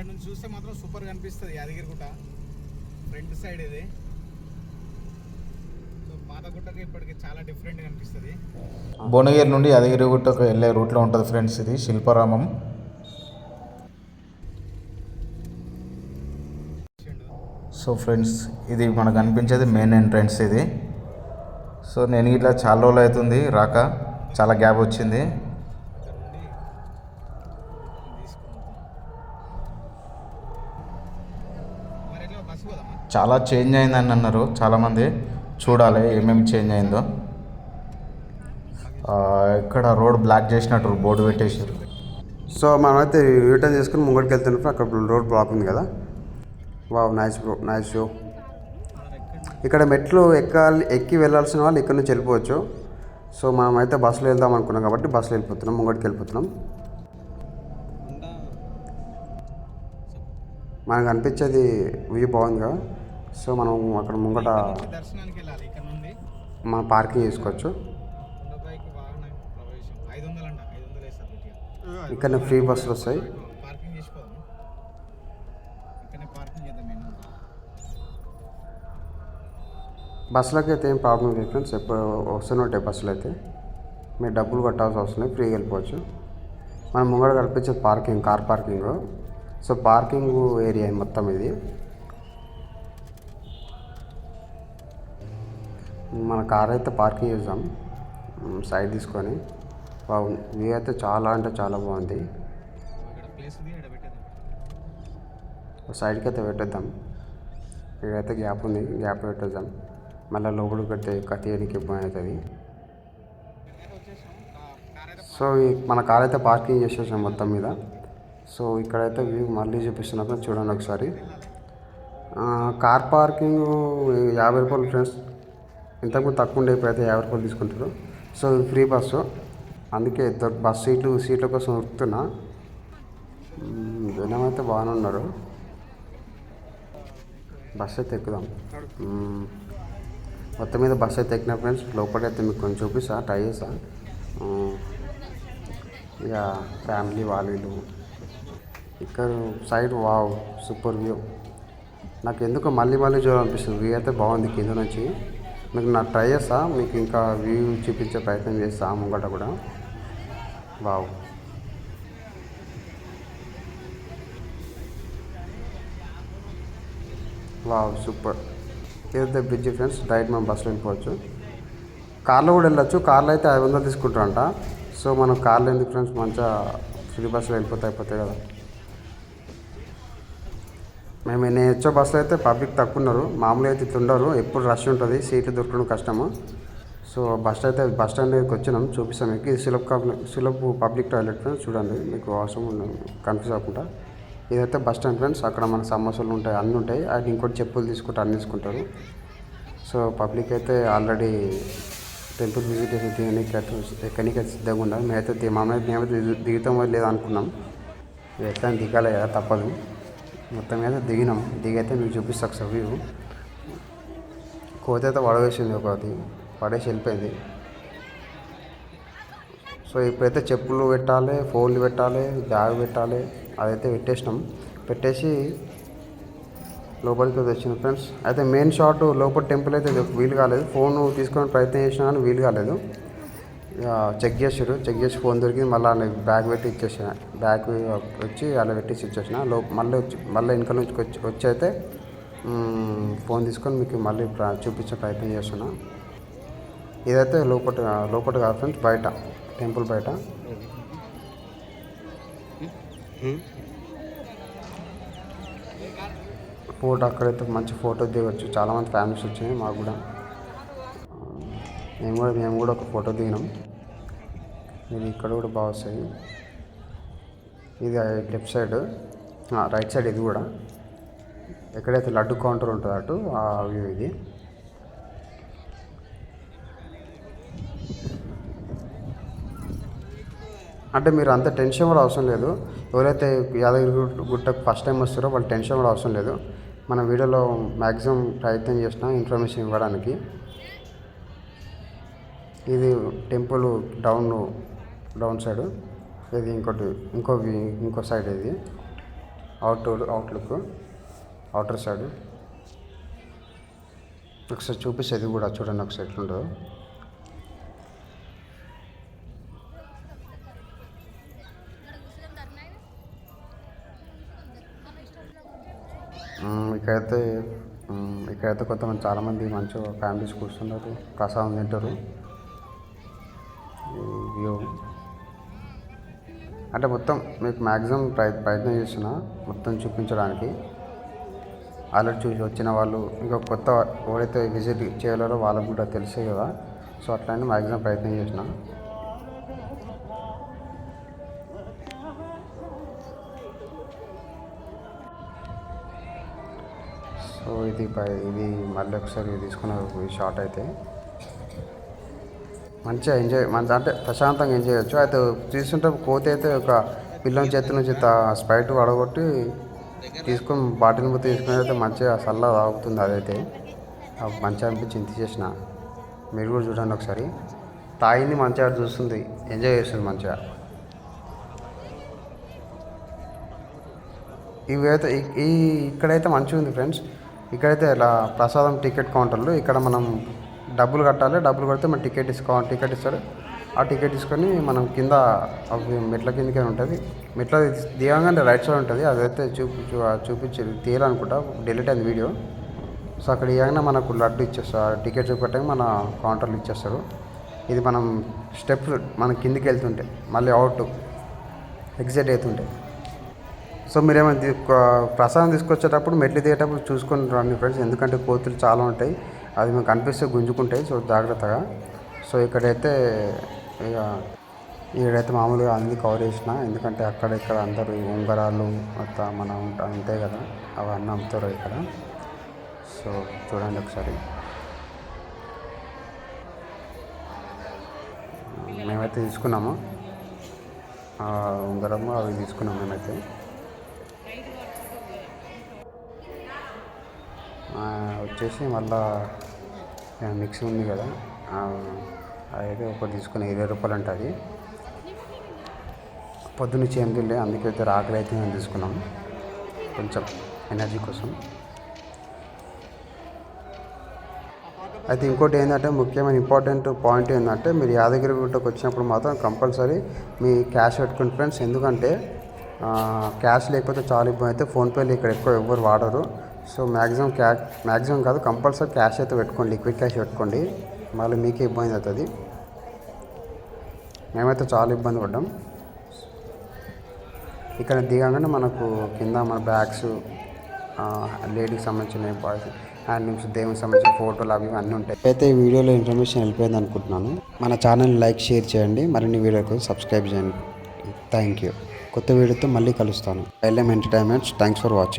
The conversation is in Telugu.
ఇక్కడ నుంచి చూస్తే మాత్రం సూపర్ కనిపిస్తుంది యాదగిరిగుట్ట ఫ్రంట్ సైడ్ ఇది. సో పాతగుట్టకి ఇప్పటికి చాలా డిఫరెంట్ కనిపిస్తుంది. భువనగిరి నుండి యాదగిరిగుట్టకు వెళ్ళే రూట్లో ఉంటుంది ఫ్రెండ్స్. ఇది శిల్పారామం. సో ఫ్రెండ్స్, ఇది మనకు కనిపించేది మెయిన్ ఎంట్రన్స్ ఇది. సో నేను ఇట్లా చాలా రోజులు అవుతుంది రాక, చాలా గ్యాప్ వచ్చింది. చాలా చేంజ్ అయిందని అన్నారు చాలామంది. చూడాలి ఏమేమి చేంజ్ అయిందో. ఇక్కడ రోడ్ బ్లాక్ చేసినట్టు బోర్డు పెట్టేసారు. సో మనమైతే యూటర్న్ చేసుకుని ముంగడికి వెళ్తున్నప్పుడు అక్కడ రోడ్ బ్లాక్ ఉంది కదా. Wow, nice bro, nice show. ఇక్కడ మెట్లు ఎక్కి వెళ్ళాల్సిన వాళ్ళు ఇక్కడ నుంచి వెళ్ళిపోవచ్చు. సో మనమైతే బస్సులో వెళ్దాం అనుకున్నాం కాబట్టి బస్సులో వెళ్ళిపోతున్నాం, ముంగడికి వెళ్ళిపోతున్నాం. మనకు అనిపించేది వ్యూ బాగుంది కదా. సో మనం అక్కడ ముంగట మనం పార్కింగ్ చేసుకోవచ్చు. ఇక్కడ ఫ్రీ బస్సులు వస్తాయి. బస్సులకి అయితే ఏం ప్రాబ్లం లేదు ఫ్రెండ్స్. ఎప్పుడు వస్తూనే ఉంటాయి బస్సులు అయితే. మీరు డబ్బులు కట్టాల్సిన అవసరం లేదు, ఫ్రీగా వెళ్ళిపోవచ్చు. మనం ముంగడ కనిపించే parking, car parking. So parking area మొత్తం ఇది. మన కార్ అయితే పార్కింగ్ చేద్దాం సైడ్ తీసుకొని. వ్యూ అయితే చాలా అంటే చాలా బాగుంది. సైడ్కి అయితే పెట్టేద్దాం. ఇక్కడైతే గ్యాప్ ఉంది, గ్యాప్ పెట్టేద్దాం. మళ్ళీ లోపలికి పెడితే తీయడానికి ఇబ్బంది అవుతుంది. సో మన కార్ అయితే పార్కింగ్ చేసేసాం మొత్తం మీద. సో ఇక్కడైతే వ్యూ మళ్ళీ చూపిస్తున్నప్పుడు చూడండి ఒకసారి. కార్ పార్కింగ్ 50 రూపాయలు ఫ్రెండ్స్. ఇంతకుముందు తక్కువ ఉండే, ఇప్పుడైతే 50 రూపాయలు తీసుకుంటారు. సో ఫ్రీ బస్సు, అందుకే బస్ సీట్ల కోసం ఉరుకుతున్నా. జనం అయితే బాగానే ఉన్నారు. బస్ అయితే ఎక్కుదాం. మొత్తం మీద బస్ అయితే ఎక్కిన ఫ్రెండ్స్. లోపలైతే మీకు కొంచెం చూపిస్తా, ట్రై చేస్తా. ఇక ఫ్యామిలీ వాళ్ళు ఇక్కడ సైడ్ వావ్ సూపర్ వ్యూ. నాకు ఎందుకో మళ్ళీ చూడాలనిపిస్తుంది. వ్యూ అయితే బాగుంది కింద నుంచి. మీకు నా ట్రై చేస్తా, మీకు ఇంకా వ్యూ చూపించే ప్రయత్నం చేస్తా ముంగట కూడా. Wow, wow super. ఇదైతే బ్రిడ్జ్ ఫ్రెండ్స్. డైరెక్ట్ మనం బస్సులో వెళ్ళిపోవచ్చు. కార్లో కూడా వెళ్ళొచ్చు. కార్లో అయితే 500 తీసుకుంటారంట. సో మనం కార్లో ఎందుకు ఫ్రెండ్స్, మంచిగా ఫ్రీ బస్సులో అయిపోతాయి కదా. నేను వచ్చే బస్సులో అయితే పబ్లిక్ తక్కువ ఉన్నారు. మామూలుగా అయితే ఇట్లుండరు, ఎప్పుడు రష్ ఉంటుంది, సీట్లు దొరకడం కష్టము. సో బస్ స్టాండ్ దగ్గరికి వచ్చినాం, చూపిస్తాం మీకు. ఇది సులభ్ పబ్లిక్ టాయిలెట్ ఫ్రెండ్స్. చూడండి, మీకు అవసరం కన్ఫ్యూజ్ అవ్వకుండా. ఇదైతే బస్ స్టాండ్ ఫ్రెండ్స్. అక్కడ మన సమోసాలు ఉంటాయి, అన్నీ ఉంటాయి. అది ఇంకోటి చెప్పులు తీసుకుంటే అన్నీ తీసుకుంటారు. సో పబ్లిక్ అయితే ఆల్రెడీ టెంపుల్ విజిట్ చేసి ఎక్కడికి సిద్ధంగా ఉండాలి. మేమైతే దిగుతామో లేదా అనుకున్నాం. ఎట్లా దిగాలి కదా, తప్పదు. మొత్తం మీద దిగినాం. దిగైతే మీకు చూపిస్తా ఒకసారి వ్యూ. కోత అయితే పడవేసింది, ఒకటి పడేసి వెళ్ళిపోయింది. సో ఇప్పుడైతే చెప్పులు పెట్టాలి, ఫోన్లు పెట్టాలి, బ్యాగ్ పెట్టాలి. అదైతే పెట్టేసి లోపలికి వచ్చిన ఫ్రెండ్స్. అయితే మెయిన్ షాట్ లోపల టెంపుల్ అయితే వీలు కాలేదు. ఫోన్ తీసుకొని ప్రయత్నం చేసినా కానీ వీలు కాలేదు. చెక్ చేసి ఫోన్ దొరికింది. మళ్ళీ బ్యాగ్ పెట్టి ఇచ్చేసిన, బ్యాగ్ వచ్చి అలా పెట్టేసి ఇచ్చేసిన. మళ్ళీ వెనక నుంచి వచ్చి అయితే ఫోన్ తీసుకొని మీకు మళ్ళీ చూపించే ప్రయత్నం చేస్తున్నా. ఇదైతే లోపల కాదు ఫ్రెండ్స్, బయట టెంపుల్ బయట. ఫోటో అక్కడైతే మంచి ఫోటో దిగవచ్చు. చాలామంది ఫ్యామిలీస్ వచ్చినాయి, మాకు కూడా. మేము కూడా ఒక ఫోటో దిగినాం. ఇది ఇక్కడ కూడా బాగా వస్తాయి. ఇది లెఫ్ట్ సైడ్, రైట్ సైడ్ ఇది కూడా. ఎక్కడైతే లడ్డు కౌంటర్ ఉంటుందో అటు ఆ వ్యూ ఇది. అంటే మీరు అంత టెన్షన్ కూడా అవసరం లేదు. ఎవరైతే యాదగిరిగుట్టకు ఫస్ట్ టైం వస్తారో వాళ్ళు టెన్షన్ కూడా అవసరం లేదు. మన వీడియోలో మ్యాక్సిమం ప్రయత్నం చేసిన ఇన్ఫర్మేషన్ ఇవ్వడానికి. ఇది టెంపుల్ డౌన్ సైడ్. ఇది ఇంకో సైడ్ ఇది. అవుట్లుక్ అవుటర్ సైడ్ ఒకసారి చూపిస్తే ఇది కూడా చూడండి ఒకసారి ఎట్లుంటుందో. ఇక్కడైతే కొంతమంది చాలామంది మంచిగా ఫ్యామిలీస్ కూర్చున్నారు, ప్రసాదం తింటారు. వ్యూ అంటే మొత్తం మీకు మ్యాక్సిమం ప్రయత్నం చేసిన మొత్తం చూపించడానికి. ఆల్రెడీ చూసి వచ్చిన వాళ్ళు ఇంకా కొత్త ఎవరైతే విజిట్ చేయలేరో వాళ్ళకు కూడా తెలిసే కదా. సో అట్లా మ్యాక్సిమం ప్రయత్నం చేసిన. సో ఇది మళ్ళీ ఒకసారి తీసుకున్న షార్ట్ అయితే మంచిగా ఎంజాయ్ అంటే ప్రశాంతంగా ఎంజాయ్ చేయొచ్చు. అయితే తీసుకుంటే కోతి అయితే ఒక పిల్లని చేతి నుంచి స్ప్రైట్ వడగొట్టి తీసుకొని బాటిల్ మొత్తం తీసుకుని అయితే మంచిగా చల్ల తాగుతుంది. అదైతే మంచిగా అనిపించింది, తీసేసిన. మీరు కూడా చూడండి ఒకసారి. తాగిని మంచిగా చూస్తుంది, ఎంజాయ్ చేస్తుంది మంచిగా. ఇవి అయితే ఇక్కడైతే మంచిగా ఉంది ఫ్రెండ్స్. ఇక్కడైతే ఇలా ప్రసాదం టికెట్ కౌంటర్లు. ఇక్కడ మనం డబ్బులు కట్టాలి, డబ్బులు కడితే మనం టికెట్ ఇస్తారు. ఆ టికెట్ తీసుకొని మనం కింద అవి మెట్ల కిందకే ఉంటుంది. మెట్ల దిగంగానే రైట్ సైడ్ ఉంటుంది. అదైతే చూపించి తీయాలనుకుంటా, డిలీట్ అయింది వీడియో. సో అక్కడ ఇవ్వగానే మనకు లడ్డు ఇచ్చేస్తారు, టికెట్ చూపెట్టాక మన కౌంటర్లు ఇచ్చేస్తారు. ఇది మనం స్టెప్స్ మనం కిందికి వెళ్తుంటే మళ్ళీ ఎగ్జిట్ అవుతుంటే. సో మీరేమైనా ప్రసాదం తీసుకొచ్చేటప్పుడు మెట్లు దిగేటప్పుడు చూసుకొని రండి ఫ్రెండ్స్, ఎందుకంటే కోతులు చాలా ఉంటాయి. అది మీకు కనిపిస్తే గుంజుకుంటాయి. సో జాగ్రత్తగా. సో ఇక్కడైతే మామూలుగా అన్ని కవర్ చేసిన, ఎందుకంటే అక్కడ ఇక్కడ అందరూ ఉంగరాలు మొత్తం మనం అంతే కదా, అవన్నీ అమ్ముతారు ఇక్కడ. సో చూడండి ఒకసారి. మేమైతే తీసుకున్నాము ఉంగరము, అవి తీసుకున్నాము మేమైతే. వచ్చేసి మళ్ళా మిక్సీ ఉంది కదా, అయితే ఒకటి తీసుకుని 20 రూపాయలు ఉంటుంది. పొద్దున్నుంచి ఏం తినలే, అందుకైతే రాకలి అయితే మేము తీసుకున్నాము కొంచెం ఎనర్జీ కోసం. అయితే ఇంకోటి ఏంటంటే ముఖ్యమైన ఇంపార్టెంట్ పాయింట్ ఏంటంటే, మీరు యాదగిరిగుట్టకు వచ్చినప్పుడు మాత్రం కంపల్సరీ మీ క్యాష్ పెట్టుకోండి ఫ్రెండ్స్. ఎందుకంటే క్యాష్ లేకపోతే చాలా ఇబ్బంది. అయితే ఫోన్పేలు ఇక్కడ ఎక్కువ ఎవరు వాడరు. సో మ్యాక్సిమం కాదు, కంపల్సరీ క్యాష్ అయితే పెట్టుకోండి, లిక్విడ్ క్యాష్ పెట్టుకోండి, మళ్ళీ మీకే ఇబ్బంది అవుతుంది. మేమైతే చాలా ఇబ్బంది పడ్డాం. ఇక్కడ దిగగానే మనకు కింద మన బ్యాగ్స్, లేడీకి సంబంధించిన బాయ్స్ హ్యాండ్లూమ్స్, దేవునికి సంబంధించిన ఫోటోలు అవి అన్నీ ఉంటాయి. అయితే ఈ వీడియోలో ఇన్ఫర్మేషన్ వెళ్ళిపోయింది అనుకుంటున్నాను. మన ఛానల్ లైక్, షేర్ చేయండి, మరిన్ని వీడియోకి సబ్స్క్రైబ్ చేయండి. Thank you. కొత్త వీడియోతో మళ్ళీ కలుస్తాను. LM entertainments. Thanks for watching.